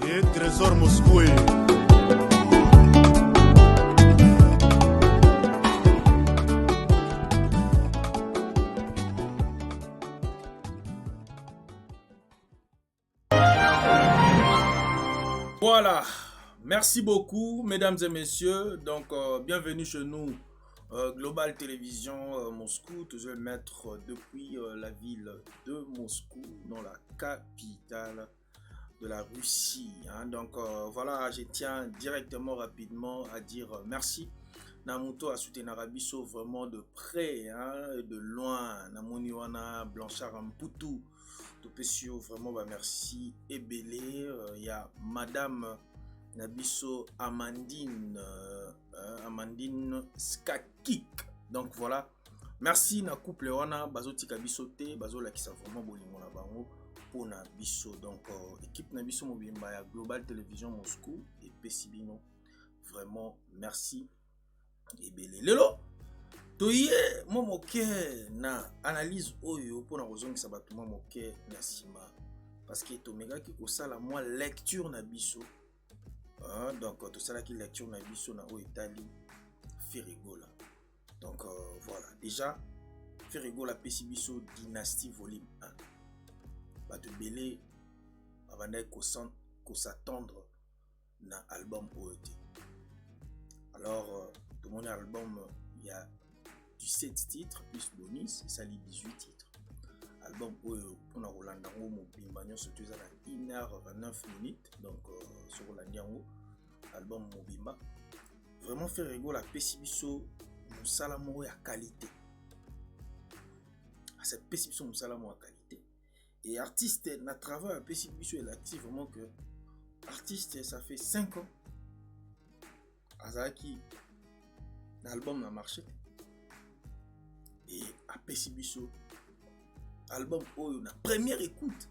Et Trésor Moscoué. Voilà, merci beaucoup mesdames et messieurs. Donc bienvenue chez nous, Global Télévision Moscou, toujours maître depuis la ville de Moscou, dans la capitale de la Russie. Hein. Donc voilà, je tiens directement rapidement à dire merci. Namuto a soutenu Arabiso vraiment de près, hein, de loin. Namoniwana, Blanchard Amputu. Topesio, vraiment, bah, merci. Ebele, il y a Madame Nabiso Amandine, Amandine Skakik. Donc voilà, merci na couple wana bazo tika biso te, bazo la kisa vraiment bolingo na bango pour na biso. Donc équipe na biso mobimba ya Global Télévision Moscou et Pesibino. Vraiment merci. Ebele lelo toye mo moke na analyse oyo pona kozongisa bato mo moke na sima parce que tomekaki kosala mwa lecture na biso, donc tosalaki lecture na biso na oyo etali Ferigola. Donc voilà, déjà Ferigola pesi biso Dynastie volume 1. Bato belé babandaki s'attendre na album oyo te. Alors tout mon album il y a 17 titres plus bonus, ça lit 18 titres. Album pour Rolanda Mobimba, surtout à 1h29 minutes, donc sur Rolandiango, album Mobimba. Vraiment faire rigolo la Pessibiso, Moussalamo à qualité. Cette Pessibiso Moussalamo à qualité. Et artiste, notre travail à Pessibiso est actif vraiment que artiste, ça fait 5 ans. Azaki, l'album a marché. Et à Pessibiso, album oyo na première écoute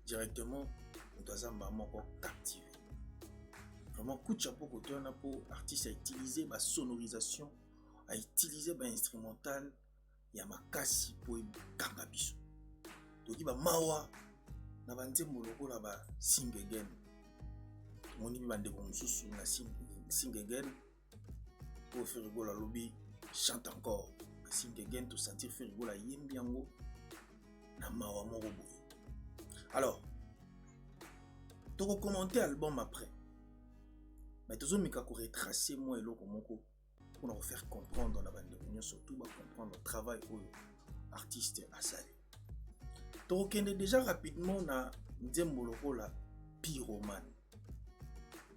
directement on doit encore captiver. Vraiment coup de chapeau côté on a pour artiste à utiliser ma sonorisation, à utiliser ma instrumental, il y a ma kasi pour kanga biso. Donc il va mawa na bande moloko la ba sing again. Moni bi bande comme sous na sing again pour faire rigoler la lobby chante encore. Sing again to sentir faire rigoler yembiango na mawa moko boye. Alors to commenter album après. Mais toujours mika ko retracer moi eloko moko pour nous faire comprendre la bande de surtout ba comprendre le travail au artiste asali. To kende déjà rapidement na nzembo loko la pyromane.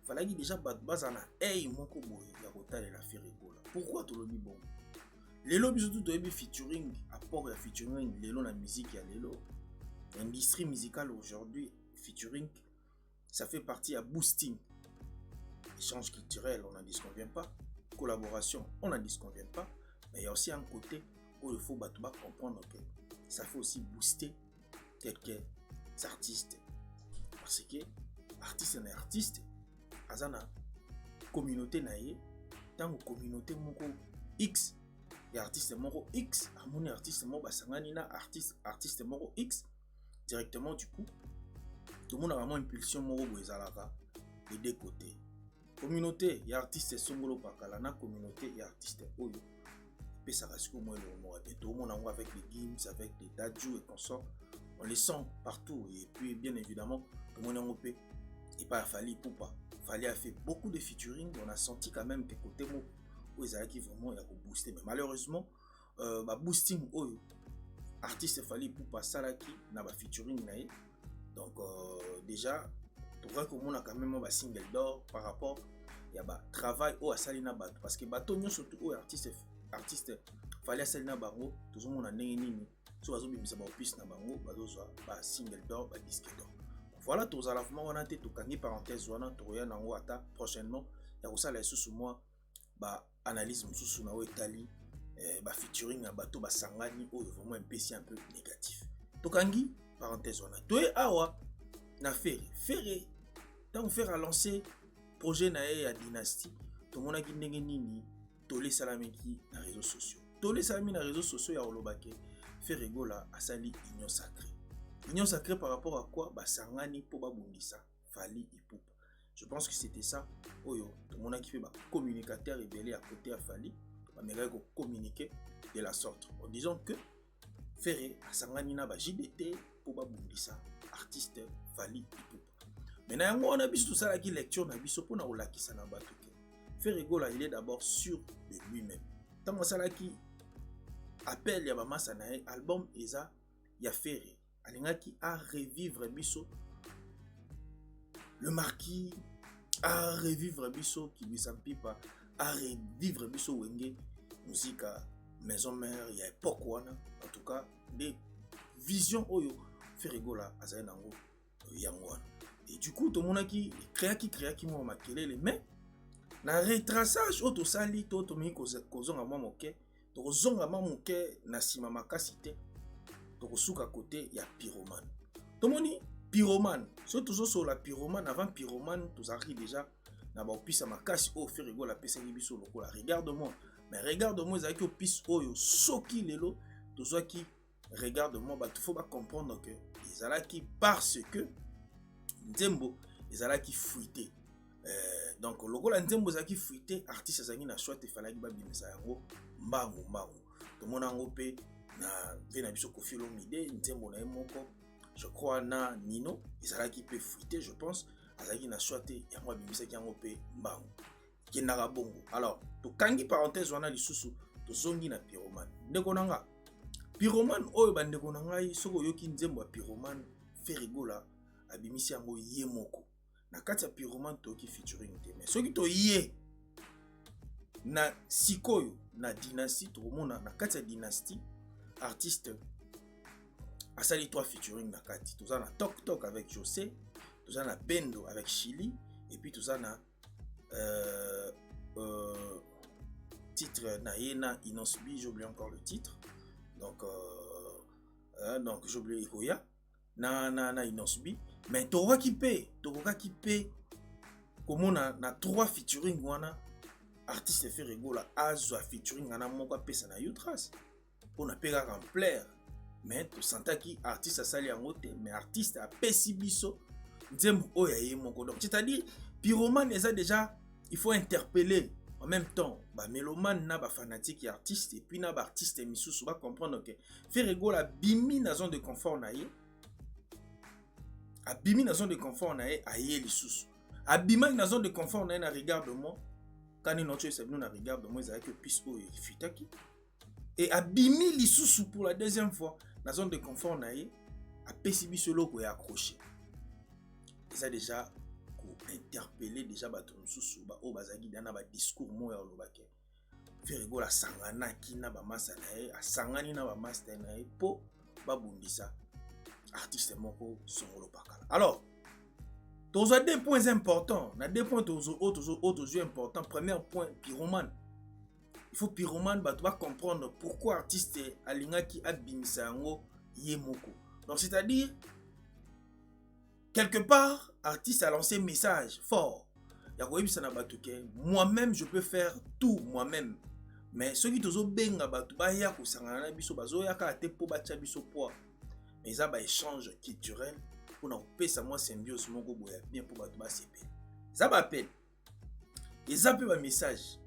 Fallait déjà bazana hey moko boye ya kotale la faire rigoler. Pourquoi to lobi bon? Lelo biso tout featuring, apport à featuring, lelo la musique ya lelo. L'industrie musicale aujourd'hui, featuring, ça fait partie à boosting. Échange culturel, on n'en dit ce qu'on vient pas. Collaboration, on n'en dit ce qu'on vient pas. Mais il y a aussi un côté où il faut comprendre que ça fait aussi booster quelques artistes. Parce que artiste et artiste, azana communauté naie, tant que communauté moko X. Et artiste moro X, harmonie artiste moro basanganina artiste moro X directement du coup tout le monde a vraiment impulsion moro boezalaka les deux côtés. Communauté et artiste songolo pakala na communauté et artiste oyo pe ça reste comme moi le tout le monde en avec les Gims, avec les Dadju et consorts, on les sent partout et puis bien évidemment tout le monde en opé et pas Fally Ipupa. Fally a fait beaucoup de featuring, on a senti quand même que côté mo qui vraiment il a booster mais malheureusement boosting oyo artiste Fally Ipupa salaki na ba featuring na ye. Donc déjà tu vois qu'on a quand même un single d'or par rapport il y a ba travail au asali na bato parce que bato nyo surtout au artiste Fally asali na bango tout le monde a nini so bazo bimisa ba opus na bango bazo ba single d'or ba disque d'or. Voilà tous à la fois on a été tout kangi parenthèse wana to ya nango ata prochainement ya kosala sous moi ba analyse mususu na Italie ba featuring na bato ba sangani oyo vraiment un PC un peu négatif. Tokangi parenthèse on a toi awa na faire tant faire à lancer projet na ya Dynastie to mona ki ndenge nini to les salameki na réseaux sociaux. To les salami na réseaux sociaux ya olobake faire rigola asali union sacrée. Union sacrée par rapport à quoi? Basangani po babundisa Fally Ipupa. Je pense que c'était ça. Oyo, tout le monde qui fait communicateur révélé à côté à Fally. Mais là, il communiquer de la sorte. En disant que Ferré a sangani na ba JDT pour babundisa artiste Fally Ipupa. Maintenant, on a vu tout ça qui lecture na biso pour na olakisa na bato ke. Ferré Gola, il est d'abord sûr de lui-même. Tant que ça qui appelle ya ba massa na album eza ya Ferré. Alingaki a revivre biso le marquis, a revivre biso Kibisampipa, a revivre biso Wenge musique maison mère ya époque wana. En tout cas des visions oyo Ferré Gola azali nango yango wana. Et du coup tout le monde qui créaki mo makelele mais na retraçage auto sali to mi kozonga mo moke to zonga mo moke na sima makasi te. Tokosuka côté ya pyromane. Tomoni pyromane, surtout sur la pyromane avant pyromane, tous arrivent déjà na ba opisa makasi o Ferré Gola pesa biso lokola. Regarde-moi, mais regarde-moi ezaki opis oyo soki lelo tozwaki regarde-moi ba faut pas comprendre que ezalaki parce que Nzembo ezalaki fuité. Donc lokola Nzembo ezalaki fuité, artiste ezangi na choix te falaki ba bimisa yango mbangu. Tomona ngo pe na vena biso Koffi Olomide Nzembo na moko je crois na Nino ezalaki pe fuité je pense azalaki na choix te yango abimisaki yango pe mbangu kendaka bongo. Alors tokangi parenthèse wana lisusu tozongi na pyromane ndeko nanga pyromane oyo bandeko na ngai soko yoki Nzembo ya pyromane Ferré Gola abimisi yango ye moko na kati ya pyromane toki featuring te mais soki to ye na sikoyo na dynastie tokomona na kati ya dynastie artiste asali 3 featuring na kati. Tout ça na Tok Tok avec José, tout ça na Bendo avec Chili et puis tout ça na titre na Yena Inosbi, j'ai oublié encore le titre. Donc j'ai oublié Ikoya na Inosbi mais toka ki pe comme na 3 featuring wana artiste Ferré Gola azwa featuring na moko pesa na Utras. On a payé en plaire mais tu sentais qui artiste a sali en haute mais artiste a pesi biso Nzembo oyaye moko. Donc c'est-à-dire pyromane eza déjà il faut interpeller en même temps ba mélomane na ba fanatique et artiste et puis na ba artiste misusu va comprendre que Ferré Gola bimi na zone de confort na ye abimi na zone de confort na ye aye lisusu abima na zone de confort na ye na regarde-moi quand une autre c'est nous na regarde-moi ça que pis o fitaki. Et abimi lisusu pour la deuxième fois la zone de confort naïe a pesibi solo ko accroché. Ça déjà ko interpeller déjà bato mususu ba o bazaki dana ba discours mo ya lobake. Ferré Gola sangana ki na ba massa naïe a sangani na ba master naïe po ba bundisa artiste moko songolo pakala. Alors tous a deux points importants, na deux points autres importants. Premier point pyromane. Il faut pyromane bah tu vas comprendre pourquoi artiste alinga qui abimisa yango yemoko. Donc c'est-à-dire quelque part artiste a lancé un message fort. Moi-même je peux faire tout moi-même. Mais ceux qui tozo benga batu ba ya ko sangana biso bazo ya ka te po ba tia biso poa. Mais ça ba échange culturel pour na pesa moi symbiose moko boya bien pour batu ba sepe. Ça ba appel. Et ça peut ba message.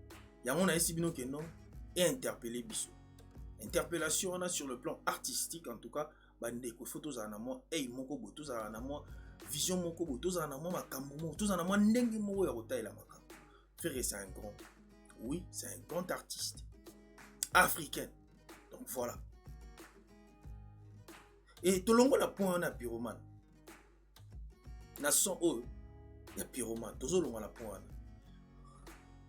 Yango na esi bino ke non et interpeller biso. Interpellation on a sur le plan artistique en tout cas bande ko photos za na moi et moko boto za na moi vision moko boto za na moi makambo mo to za na moi ndenge moko ya kotaila makambo. Ferré c'est un grand. Oui, c'est un grand artiste africain. Donc voilà. Et tolongo la point na pyromane. Na son o ya pyromane tozolonga la point.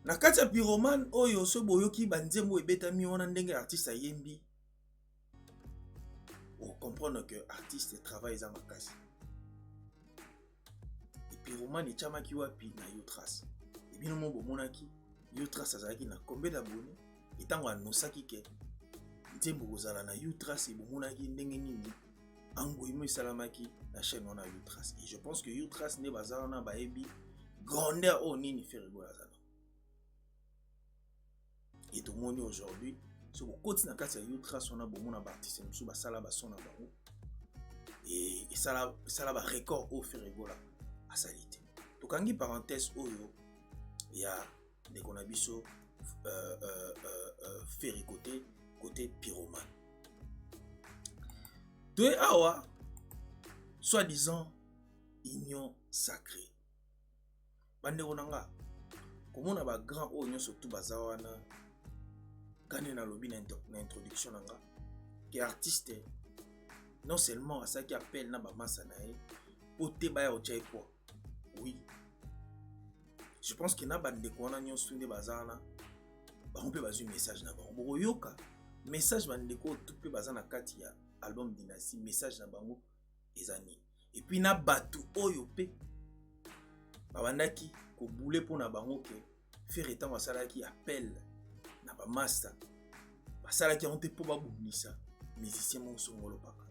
Na kati ya pyromane oyo so boyoki banzembo ebetami wana ndenge artiste ayembi. On comprend que artiste travaille za makasi. Et pyromane chamaki wapi na Utras. Et bino mo bomonaki Utras azaki na combien d'abonnés et tango anosaki ke nzembo kozala na Utras et bomonaki ndenge nini angoimo esalamaki na chaîne wana Utras. Et je pense que Utras ne bazala na baebi grandeur o nini Ferré Gola azala. Et tout le monde aujourd'hui, si vous continuez à casser Utras, on a beaucoup d'artistes, nous sommes à la son à Barou. et ça là ba record au Ferregola à salite. Donc en parenthèse oyo il y a des konabiso Ferry côté pyromane. De awa soi-disant union sacrée. Bande onanga komona ba grand oyo surtout bazawana kane na lobi na introduction nanga que artiste non seulement à ça qui appelle na ba massa na e pote ba ya ochaipo. Oui. Je pense que na bande ko na nyonso nde bazana ba on peut bazu message na ba. Boko yoka message bande ko tout pe bazana kati ya album Dynasty message na bango ezani. Et puis na batu oyo pe babandaki ko boule pour na bango ke faire étant masala qui appelle na ba master basala qui ont te po ba bumisa musicien mo songolo paka.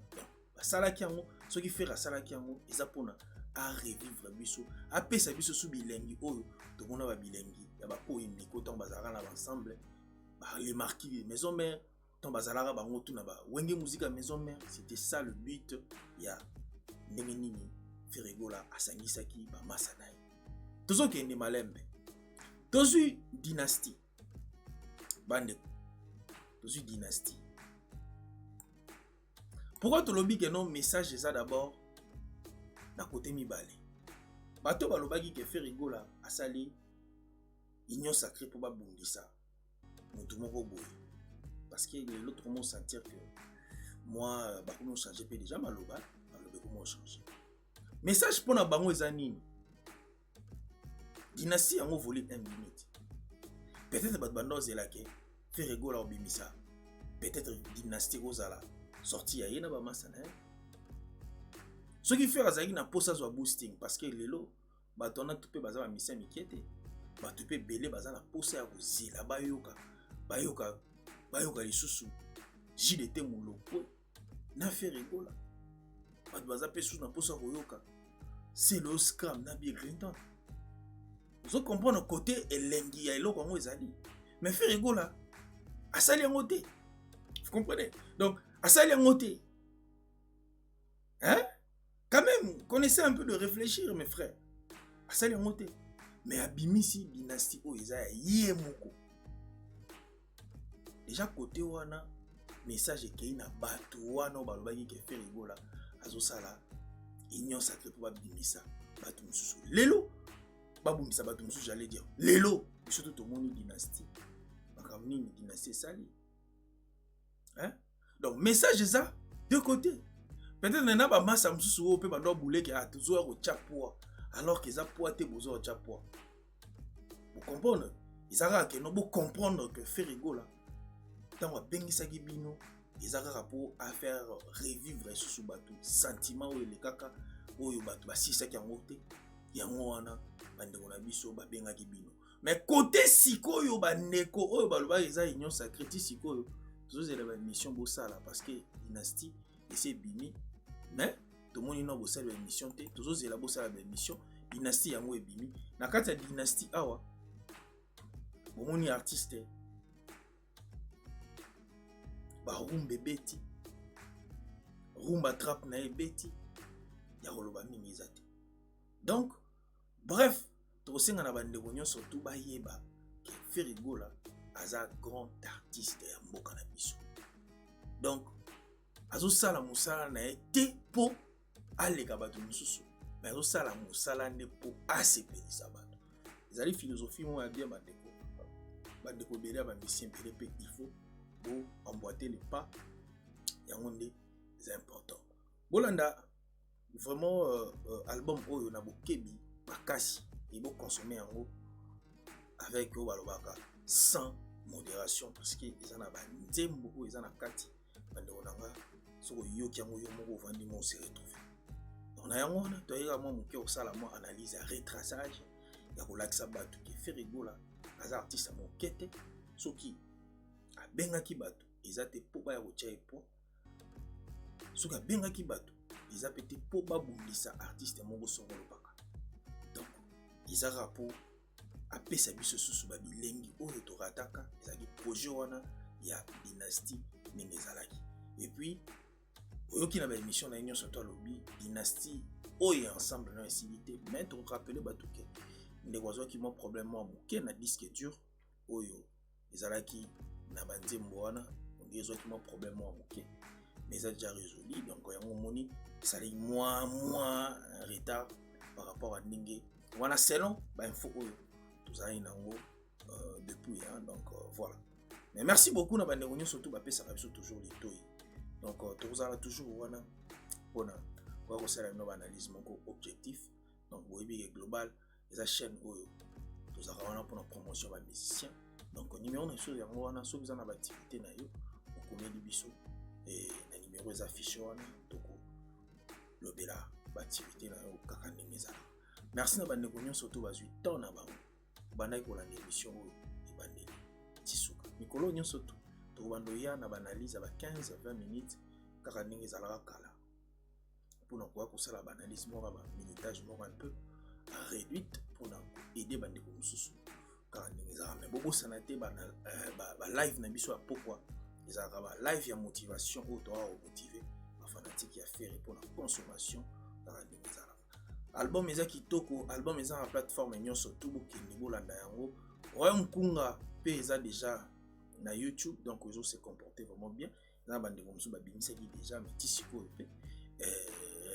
Basala qui ngo ce qui fait basala qui ngo eza pona a revivre biso a pesa biso sous bilengi oyo to mona ba bilengi ya ba ko indi ko ton bazara na ensemble ba les marquis maison mère ton bazala bango tout na ba wenge musique à maison mère. C'était ça le but ya ndenge nini Ferregola asangisaki ba masanai tozo kende malembe tozu Dynasty bande tozu Dynasty. Pourquoi tu lobby que non message ça d'abord na côté mibale bato balobaki que Ferregola asali union sacrée pour ba bundisa mutu moko boye parce que l'autre comment sentir que moi ba comment changer pe déjà maloba comment changer message pour na bango ezanini Dynasty yango volé 1 minute peut-être bat bando zelake Ferregola obimisa peut-être Dynasty ozala sorti ya yena ba masana ce qui fait azaki na posa zo boosting parce que lelo batona tout pe bazala misa mikete batu pe belé bazala posa ya kozila bayoka lisusu JDT muloko na Ferregola batu baza pe sous na posa koyoka c'est le scam na bien Clinton. Vous comprenez côté elengi ya eloko ngo ezali mais Ferregola asali yango te. Vous comprenez? Donc asali yango te. Hein? Quand même, connaissez un peu de réfléchir mes frères. Asali yango te. Mais abimisi Dynasty o eza ye moko. Déjà côté wana message ekei na bato wana balobaki ke Ferregola azosala union sacrée pour babimisa bato mususu. Lelo babumisa bato mususu j'allais dire. Lelo surtout tout monde Dynasty. Bakamni Dynasty sali. Hein? Donc message ça deux côtés. Peut-être nana ba massa mususu o pe ba do boule ke atuzo ko chapoa alors que ça poa te bozo chapoa. Vous comprenez? Ils ont que no bo comprendre que Ferregola tant wa bengisaki bino ezaka pour à faire revivre sous bateau sentiment ou le kaka oyo bato basisaki yango te yango wana bandeko na biso babengaki bino. Mais côté sikoyo bandeko oyo baloba eza union sacrée sikoyo tozozela ba mission bosala parce que Dynasty ese bimi mais tout le monde ino bosala ba mission te tozozela bosala ba mission Dynasty yango ebimi na kati ya Dynasty awa bomoni artiste ba rumbe beti rumba trap na ebeti ya koloba mingi ezate. Donc bref tokosenga na bandeko nyonso surtout bayeba ke Ferregola aza grand artiste ya mboka na biso. Donc azosala musala na te po aleka bato mosusu mais azosala musala nde po asepelisa bato. Ezali philosophie mo ya bien bandeko bele ba mission bele pe il faut pour emboîter les pas yango nde c'est important. Bolanda vraiment album oyo na bokebi makasi et bo consommer yango avec balobaka sans modération parce que ils en a ba nzembo oyo ezana kati bandeko nanga soko yoki yango yo moko vandi mo se retrouver. Donc na yango na to yeka mo moke osala mo analyse ya retraçage ya kolakisa bato ke Ferregola aza artiste mo kete soki abengaki bato ezate po ba ya kotia epo soki abengaki bato ezate pe po babundisa artiste moko songolo paka. Donc ezaka po apesa biso susu babilengi oyo torataka ezaki projet wana ya Dynasty ndenge ezalaki. Et puis oyoki na baémission na ye nyonso to alobi dynastie oyo ensemble na esilité mais tokorappele bato ke ndeko azwaki mwa problème mwa moke na disque dur oyo ezalaki na banzembo wana ondi ezwaki mwa problème mwa moke mais eza déjà résolu donc yango omoni esalaki mwa retard par rapport à ndenge wana selon bainfo oyo tozalaki nango depuis hein, donc voilà mais merci beaucoup na bandeko nyonso to bapesaka biso toujours litoi donc tokozala toujours wana mpona koya kosala bino baanalyse moko objectif donc boyebi ke global eza chaîne oyo tozalaka wana mpona promotion ya bamusicien donc numéro na biso yango wana soki eza na baactivité na yo okomeli biso na numéro eza affiche wana tokolobela baactivité na yo kaka ndenge ezalaka merci na bandeko nyonso to bazwi temps na bango bandaki kolanda émission oyo ebandeli tisuka mikolo nyonso to tokobanda oya na baanalyse ya ba 15-20 minutes kaka ndenge ezalaka kala mpona koya kosala baanalyse moko ya baminitage moko un peu réduite mpona koaider bandeko mosusu kaka ndenge ezalaka mais bobosana te balive na biso ya pokwa ezalaka balive ya motivation oyo toka komotive bafanatike ya fere mpona consommation kaka ndenge ezalaka album eza kitoko album eza na plateforme nyonso to bokende bolanda yango oyo mkunga mpe eza déjà na YouTube donc ils ont se comporté vraiment bien na bandeko mosusu babimisaki déjà mais tisiko pe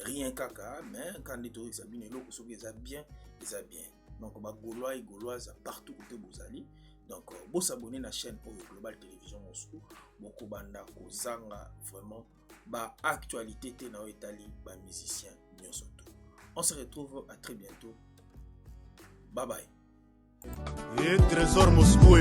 rien kaka mais quand les touristes abine eloko soki eza bien donc ba gaulois et gauloises partout côté bozali donc bo s'abonner na chaîne oyo Global Télévision Moscou boko banda kozanga vraiment ba actualité te na etali ba musiciens nyonso to on se retrouve à très bientôt bye bye et Trésor Moscou